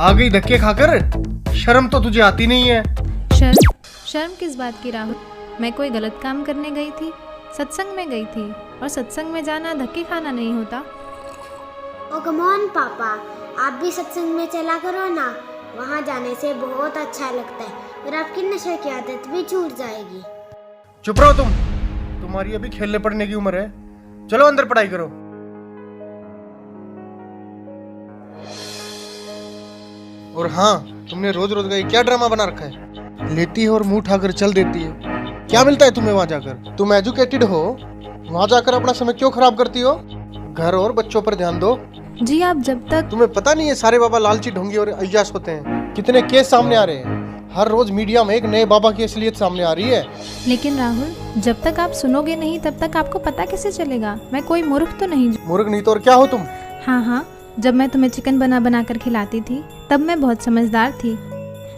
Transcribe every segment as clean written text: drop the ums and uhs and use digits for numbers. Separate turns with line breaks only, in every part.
आ गई धक्के खाकर। शर्म तो तुझे आती नहीं है।
शर्म किस बात की राहुल? मैं कोई गलत काम करने गई थी? सत्संग में गई थी, और सत्संग में जाना धक्के खाना नहीं होता।
ओ कम ऑन पापा, आप भी सत्संग में चला करो ना। वहाँ जाने से बहुत अच्छा लगता है और आपकी नशे की आदत भी छूट जाएगी।
चुप रहो तुम। तुम्हारी अभी खेलने पड़ने की उम्र है। चलो अंदर पढ़ाई करो। और हाँ, तुमने रोज रोज का ये क्या ड्रामा बना रखा है? लेती है और मुंह उठाकर चल देती है। क्या मिलता है तुम्हें वहां जाकर? तुम एजुकेटेड हो, वहां जाकर अपना समय क्यों खराब करती हो? घर और बच्चों पर ध्यान दो।
जी आप जब तक
तुम्हें पता नहीं है सारे बाबा लालची, ढोंगी और अय्याश होते हैं? कितने केस सामने आ रहे हैं। हर रोज मीडिया में एक नए बाबा की असलियत सामने आ रही है।
लेकिन राहुल, जब तक आप सुनोगे नहीं तब तक आपको पता कैसे चलेगा? मैं कोई मूर्ख तो नहीं।
मूर्ख नहीं तो और क्या हो तुम?
हाँ, जब मैं तुम्हें चिकन बना कर खिलाती थी तब मैं बहुत समझदार थी।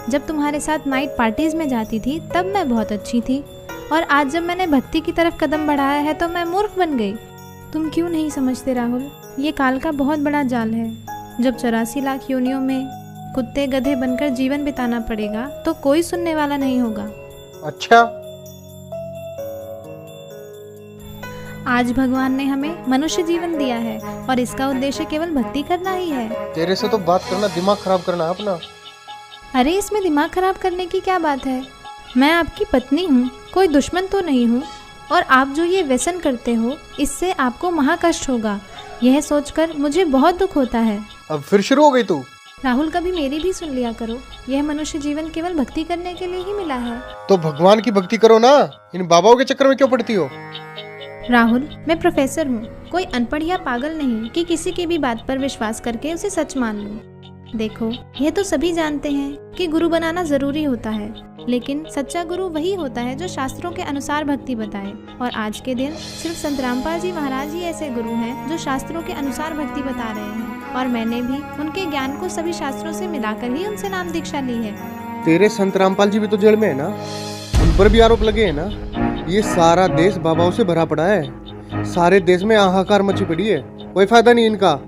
जब तुम्हारे साथ नाइट पार्टीज में जाती थी तब मैं बहुत अच्छी थी। और आज जब मैंने भक्ति की तरफ कदम बढ़ाया है तो मैं मूर्ख बन गई। तुम क्यों नहीं समझते राहुल? ये काल का बहुत बड़ा जाल है। जब 84 लाख योनियों में कुत्ते गधे बनकर जीवन बिताना पड़ेगा तो कोई सुनने वाला नहीं होगा।
अच्छा,
आज भगवान ने हमें मनुष्य जीवन दिया है और इसका उद्देश्य केवल भक्ति करना ही है।
तेरे से तो बात करना दिमाग खराब करना है अपना।
अरे इसमें दिमाग खराब करने की क्या बात है? मैं आपकी पत्नी हूँ, कोई दुश्मन तो नहीं हूँ। और आप जो ये व्यसन करते हो इससे आपको महाकष्ट होगा, यह सोचकर मुझे बहुत दुख होता है।
अब फिर शुरू हो गई तू।
राहुल, कभी मेरी भी सुन लिया करो। यह मनुष्य जीवन केवल भक्ति करने के लिए ही मिला है।
तो भगवान की भक्ति करो ना, इन बाबाओं के चक्कर में क्यों पड़ती हो?
राहुल, मैं प्रोफेसर हूँ, कोई अनपढ़ या पागल नहीं कि किसी की भी बात पर विश्वास करके उसे सच मान लूँ। देखो, यह तो सभी जानते हैं कि गुरु बनाना जरूरी होता है, लेकिन सच्चा गुरु वही होता है जो शास्त्रों के अनुसार भक्ति बताए। और आज के दिन सिर्फ संत रामपाल जी महाराज ही ऐसे गुरु हैं जो शास्त्रों के अनुसार भक्ति बता रहे हैं। और मैंने भी उनके ज्ञान को सभी शास्त्रों से मिलाकर ही उनसे नाम दीक्षा ली है।
तेरे संत रामपाल जी भी तो जेल में है ना, उन पर भी आरोप लगे हैं ना। ये सारा देश बाबाओं से भरा पड़ा है। सारे देश में हाहाकार मची पड़ी है, कोई फायदा नहीं इनका।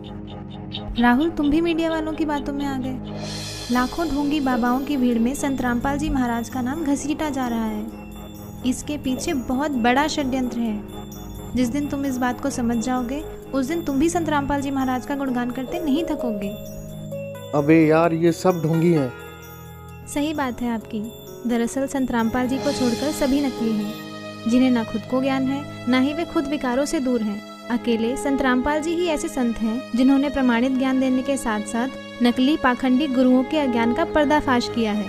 राहुल, तुम भी मीडिया वालों की बातों में आ गए। लाखों ढोंगी बाबाओं की भीड़ में संत रामपाल जी महाराज का नाम घसीटा जा रहा है। इसके पीछे बहुत बड़ा षड्यंत्र है। जिस दिन तुम इस बात को समझ जाओगे उस दिन तुम भी संत रामपाल जी महाराज का गुणगान करते नहीं थकोगे।
अबे यार, ये सब ढोंगी हैं।
सही बात है आपकी। दरअसल संत रामपाल जी को छोड़कर सभी नकली हैं, जिन्हें न खुद को ज्ञान है न ही वे खुद विकारों से दूर हैं। अकेले संत रामपाल जी ही ऐसे संत हैं जिन्होंने प्रमाणित ज्ञान देने के साथ साथ नकली पाखंडी गुरुओं के अज्ञान का पर्दाफाश किया है।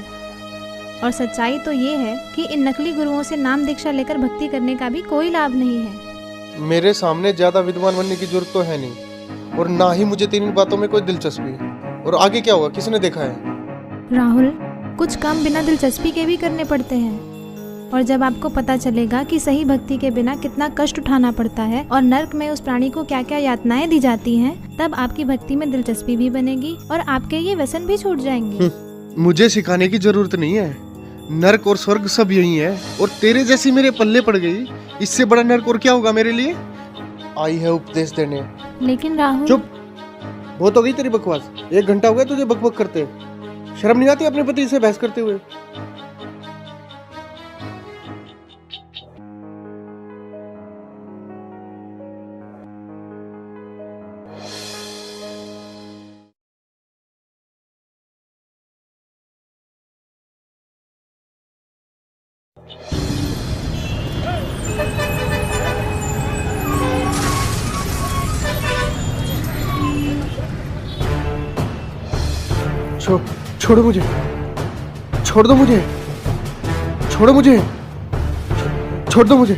और सच्चाई तो ये है कि इन नकली गुरुओं से नाम दीक्षा लेकर भक्ति करने का भी कोई लाभ नहीं है।
मेरे सामने ज्यादा विद्वान बनने की जरूरत तो है नहीं, और ना ही मुझे तेरी बातों में कोई दिलचस्पी। और आगे क्या हुआ, किसने देखा है?
राहुल, कुछ काम बिना दिलचस्पी के भी करने पड़ते हैं। और जब आपको पता चलेगा कि सही भक्ति के बिना कितना कष्ट उठाना पड़ता है और नर्क में उस प्राणी को क्या क्या यातनाएं दी जाती हैं, तब आपकी भक्ति में दिलचस्पी भी बनेगी और आपके ये व्यसन भी छूट जाएंगे।
मुझे सिखाने की जरूरत नहीं है। नर्क और स्वर्ग सब यही है, और तेरे जैसी मेरे पल्ले पड़ गई। इससे बड़ा नर्क और क्या होगा मेरे लिए? आई है उपदेश देने।
लेकिन राहुल,
चुप, बहुत हो गई तेरी बकवास। 1 घंटा हो गया तुझे बकबक करते। शर्म नहीं आती अपने पति से बहस करते हुए? छोड़ो मुझे, छोड़ दो मुझे, छोड़ो मुझे, छोड़ दो मुझे।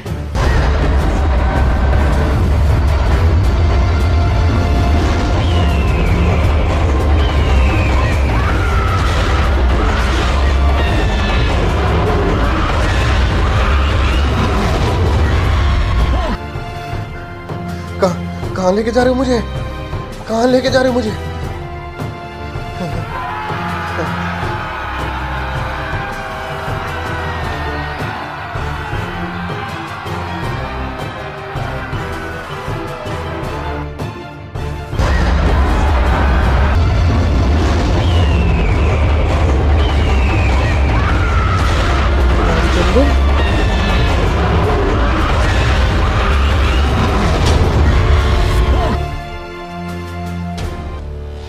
कहाँ लेके जा रहे हो मुझे? कहाँ लेके जा रहे हो मुझे?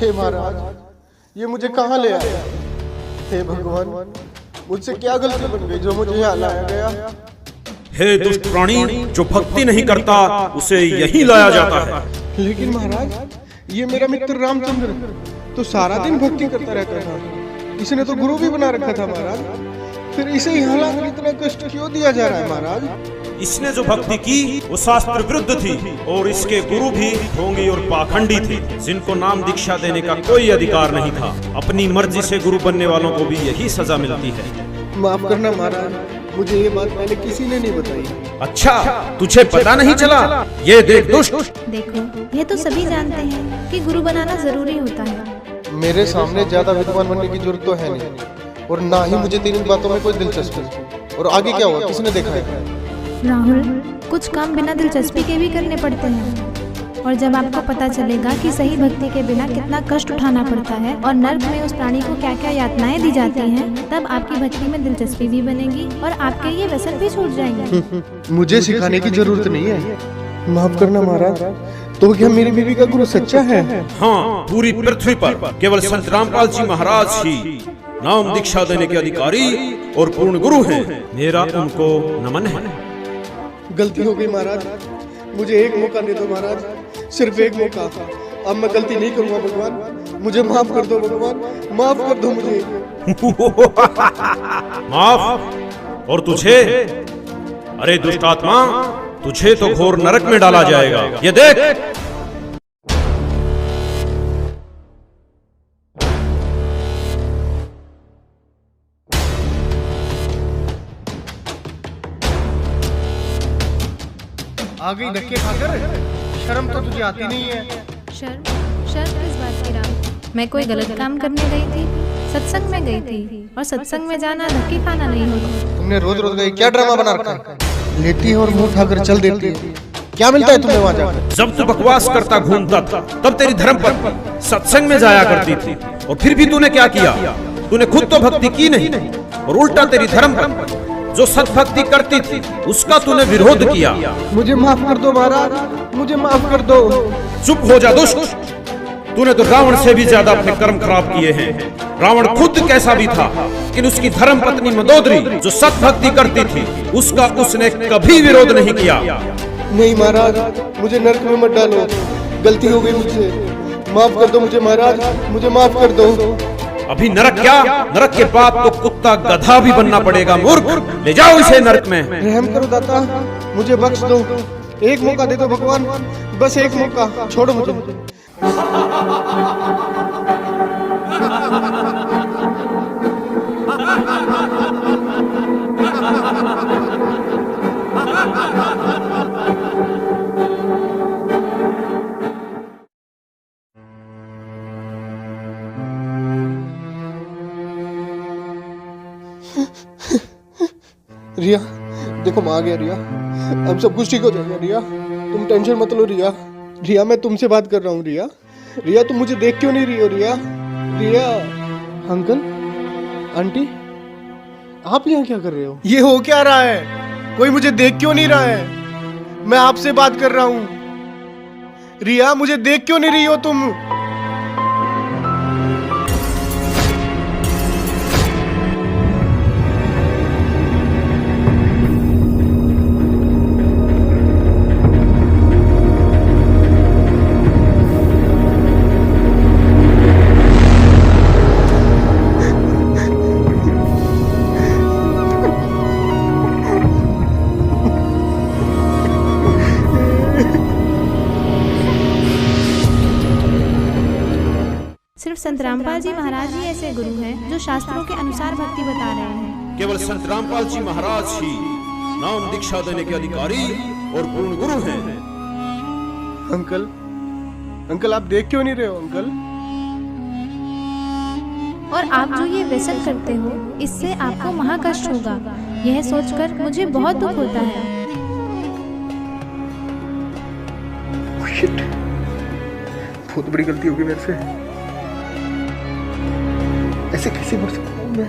हे महाराज, ये मुझे कहाँ ले आया? हे भगवान, मुझसे क्या गलती बन गई जो मुझे यहाँ लाया गया?
हे दुष्ट प्राणी, जो भक्ति नहीं करता उसे यहीं लाया जाता है।
लेकिन महाराज, ये मेरा मित्र रामचंद्र तो सारा दिन भक्ति करता रहता था। इसने तो गुरु भी बना रखा था महाराज, फिर इसे यहाँ लाकर इतना कष्ट क्यों दिया जा रहा है महाराज?
इसने जो भक्ति की वो शास्त्र विरुद्ध थी और इसके गुरु भी ढोंगी और पाखंडी थे, जिनको नाम दीक्षा देने का कोई अधिकार नहीं था। अपनी मर्जी से गुरु बनने वालों को भी यही सजा मिलती है।
माफ करना महाराज, मुझे ये बात पहले किसी ने नहीं बताई।
अच्छा, तुझे पता नहीं चला? ये देख दुष्ट।
देखो, ये तो सभी जानते हैं कि गुरु बनाना जरूरी होता है।
मेरे सामने ज्यादा विद्वान बनने की जरूरत तो है नहीं, और ना ही मुझे तेरी बातों में कोई दिलचस्पी। और आगे क्या हुआ, किसने देखा है?
राहुल, कुछ काम बिना दिलचस्पी के भी करने पड़ते हैं। और जब आपको पता चलेगा कि सही भक्ति के बिना कितना कष्ट उठाना पड़ता है और नर्क में उस प्राणी को क्या क्या यातनाएं दी जाती हैं, तब आपकी भक्ति में दिलचस्पी भी बनेगी और आपके ये व्यसन भी छूट जाएंगे।
मुझे सिखाने की जरूरत नहीं है। माफ करना महाराज, तो क्या मेरी बीवी का गुरु सच्चा है?
हाँ, पूरी पृथ्वी पर केवल संत रामपाल जी महाराज ही नाम दीक्षा देने के अधिकारी और पूर्ण गुरु हैं। मेरा उनको नमन है।
गलती हो गई महाराज, मुझे एक मौका दे दो महाराज, सिर्फ एक मौका। अब मैं गलती नहीं करूंगा भगवान, मुझे माफ कर दो भगवान, माफ कर दो मुझे।
माफ? और तुझे? अरे दुष्ट आत्मा, तुझे तो घोर नरक में डाला जाएगा। ये देख।
आ गई धक्के खाकर, शर्म तो तुझे आती नहीं है।
शर्म किस बात की राम? मैं कोई गलत काम करने गई थी? सत्संग में गई थी, और सत्संग में जाना धक्के खाना नहीं होता।
तुमने रोज रोज का ये क्या ड्रामा बना रखा है? लेती है और मुंह उठाकर चल देती है। क्या मिलता है तुम्हें वहाँ जाकर?
जब तू बकवास करता घूमता था, तब तेरी धर्मपत्नी सत्संग में जाया करती थी, और फिर भी तूने क्या किया? तूने खुद तो भक्ति की नहीं, और उल्टा तेरी धर्मपत्नी जो सत्भक्ति करती थी उसका तूने विरोध किया।
मुझे माफ कर दो महाराज, मुझे माफ कर दो।
चुप हो जा दुष्ट। तूने तो रावण से भी ज्यादा अपने कर्म खराब किए हैं। रावण खुद कैसा भी था, लेकिन उसकी धर्म पत्नी मंदोदरी जो सत्भक्ति करती थी उसका उसने कभी विरोध नहीं किया।
नहीं महाराज, मुझे नरक में मत डालो, गलती हो गई मुझसे, माफ कर दो मुझे महाराज, मुझे माफ कर दो।
अभी नरक क्या, नरक के बाद तो कुत्ता गधा भी बनना पड़ेगा। मूर्ख, ले जाओ इसे नरक में।
रहम करो दाता, मुझे बख्श दो, एक मौका दे दो भगवान, बस एक मौका, छोड़ो मुझे। रिया, देखो मैं आ गया रिया, अब सब कुछ ठीक हो जाएगा रिया, तुम टेंशन मत लो रिया। रिया, मैं तुमसे बात कर रहा हूँ रिया। रिया, तुम मुझे देख क्यों नहीं रही हो रिया? रिया, अंकल, आंटी, आप यहाँ क्या कर रहे हो? ये हो क्या रहा है? कोई मुझे देख क्यों नहीं रहा है? मैं आपसे बात कर रहा हूँ। रिया, मुझे देख क्यों नहीं रही हो तुम?
सिर्फ संत रामपाल जी महाराज ही ऐसे गुरु हैं जो शास्त्रों के अनुसार भक्ति बता रहे हैं।
केवल संत रामपाल जी महाराज ही नाम दीक्षा देने के अधिकारी और पूर्ण गुरु हैं।
अंकल, अंकल, आप देख क्यों नहीं रहे हो अंकल?
और आप जो ये व्यसन करते हो इससे आपको महाकष्ट होगा, यह सोचकर मुझे बहुत दुख होता है।
शिट, बहुत बड़ी गलती होगी मेरे से। ऐसे कैसे मर सकता हूँ मैं?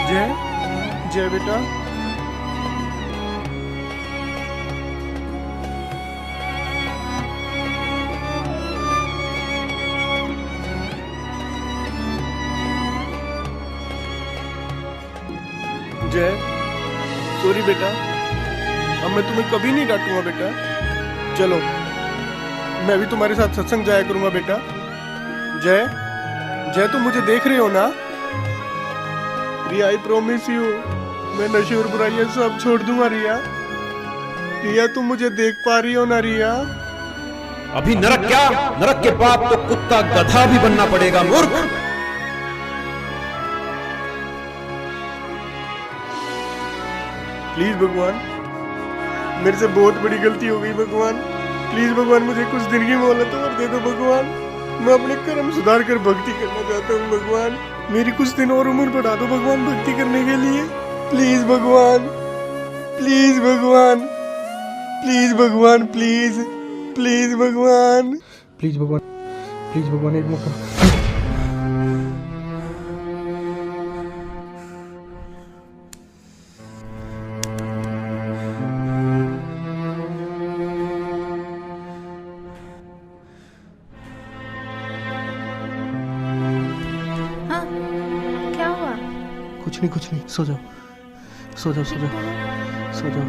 जय, जय बेटा। जय, सॉरी बेटा, अब मैं तुम्हें कभी नहीं डांटूंगा बेटा। चलो, मैं भी तुम्हारे साथ सत्संग जाया करूंगा बेटा। जय, जय तुम मुझे देख रहे हो ना? रिया, आई प्रॉमिस यू, मैं नशे और बुराइयां सब छोड़ दूंगा रिया। रिया, तुम मुझे देख पा रही हो ना रिया?
अभी नरक क्या, नरक के बाद तो कुत्ता गधा भी बनना पड़ेगा मूर्ख।
प्लीज भगवान, मेरे से बहुत बड़ी गलती हो गई भगवान। प्लीज भगवान, मुझे कुछ दिन की मोहलत और दे दो भगवान। मैं अपने कर्म सुधार कर भक्ति करना चाहता हूँ भगवान। मेरी कुछ दिन और उम्र बढ़ा दो भगवान भक्ति करने के लिए। प्लीज भगवान, प्लीज भगवान, प्लीज भगवान, प्लीज प्लीज भगवान, प्लीज भगवान, प्लीज भगवान, एक मौका।
हाँ, क्या हुआ?
कुछ नहीं, सो जाओ, सो जाओ, सो जाओ, सो जाओ।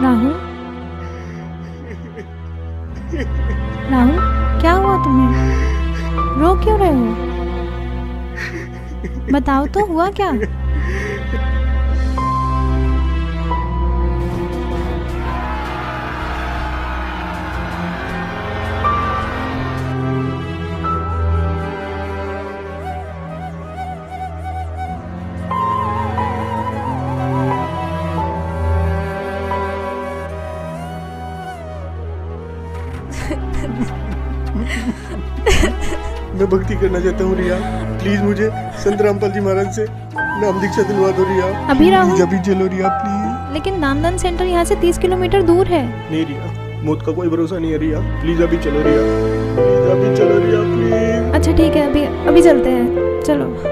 राहुल, राहुल, क्या हुआ तुम्हें? रो क्यों रहे हो? बताओ तो, हुआ क्या?
मैं भक्ति करना चाहता हूँ रिया। प्लीज मुझे संत रामपाल जी महाराज से नाम दीक्षा दिलवा दो रिया।
अभी राहुल?
अभी चलो रिया प्लीज।
लेकिन नामदान सेंटर यहाँ से 30 किलोमीटर दूर है।
नहीं रिया, मौत का कोई भरोसा नहीं है रिया। प्लीज अभी चलो रिया, प्लीज अभी चलो रिया, प्लीज।
अच्छा ठीक है, अभी चलते हैं, चलो।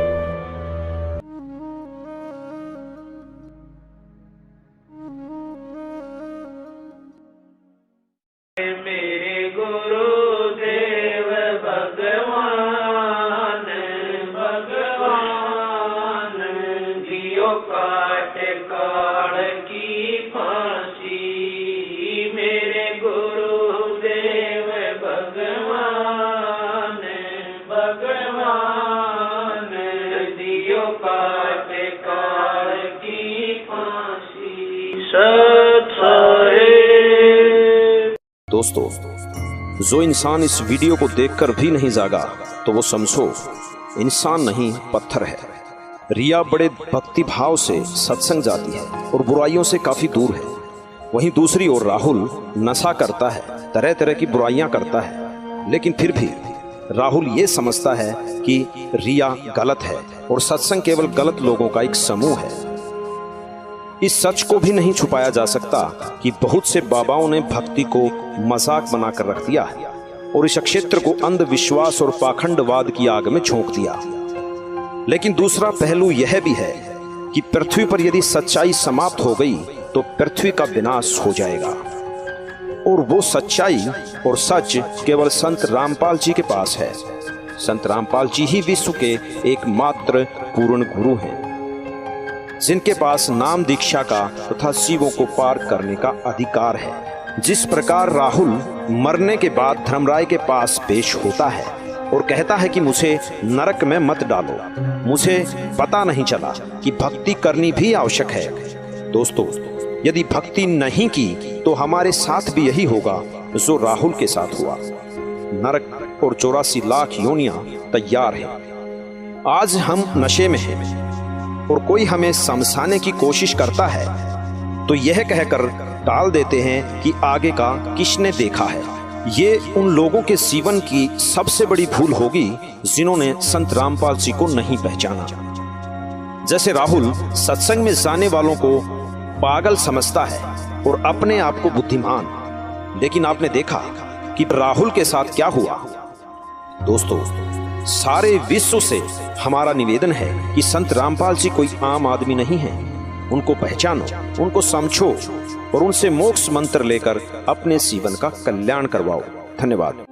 दोस्तों, जो इंसान इस वीडियो को देखकर भी नहीं जागा तो वो समझो इंसान नहीं पत्थर है। रिया बड़े भक्ति भाव से सत्संग जाती है और बुराइयों से काफी दूर है। वहीं दूसरी ओर राहुल नशा करता है, तरह तरह की बुराइयां करता है, लेकिन फिर भी राहुल ये समझता है कि रिया गलत है और सत्संग केवल गलत लोगों का एक समूह है। इस सच को भी नहीं छुपाया जा सकता कि बहुत से बाबाओं ने भक्ति को मजाक बनाकर रख दिया है और इस क्षेत्र को अंधविश्वास और पाखंडवाद की आग में झोंक दिया। लेकिन दूसरा पहलू यह भी है कि पृथ्वी पर यदि सच्चाई समाप्त हो गई तो पृथ्वी का विनाश हो जाएगा, और वो सच्चाई और सच केवल संत रामपाल जी के पास है। संत रामपाल जी ही विश्व के एकमात्र पूर्ण गुरु हैं, जिनके पास नाम दीक्षा का तथा शिवों को पार करने का अधिकार है। जिस प्रकार राहुल मरने के बाद धर्मराय के पास पेश होता है, और कहता है कि मुझे नरक में मत डालो। मुझे पता नहीं चला कि भक्ति करनी भी आवश्यक है। दोस्तों, यदि भक्ति नहीं की तो हमारे साथ भी यही होगा जो राहुल के साथ हुआ। नरक और 84 लाख योनियां तैयार हैं। आज हम नशे में हैं और कोई हमें समझाने की कोशिश करता है तो यह कहकर टाल देते हैं कि आगे का किसने देखा है। ये उन लोगों के जीवन की सबसे बड़ी भूल होगी जिन्होंने संत रामपाल जी को नहीं पहचाना। जैसे राहुल सत्संग में जाने वालों को पागल समझता है और अपने आप को बुद्धिमान, लेकिन आपने देखा कि राहुल के साथ क्या हुआ। दोस्तों, सारे विश्व से हमारा निवेदन है कि संत रामपाल जी कोई आम आदमी नहीं है। उनको पहचानो, उनको समझो और उनसे मोक्ष मंत्र लेकर अपने जीवन का कल्याण करवाओ। धन्यवाद।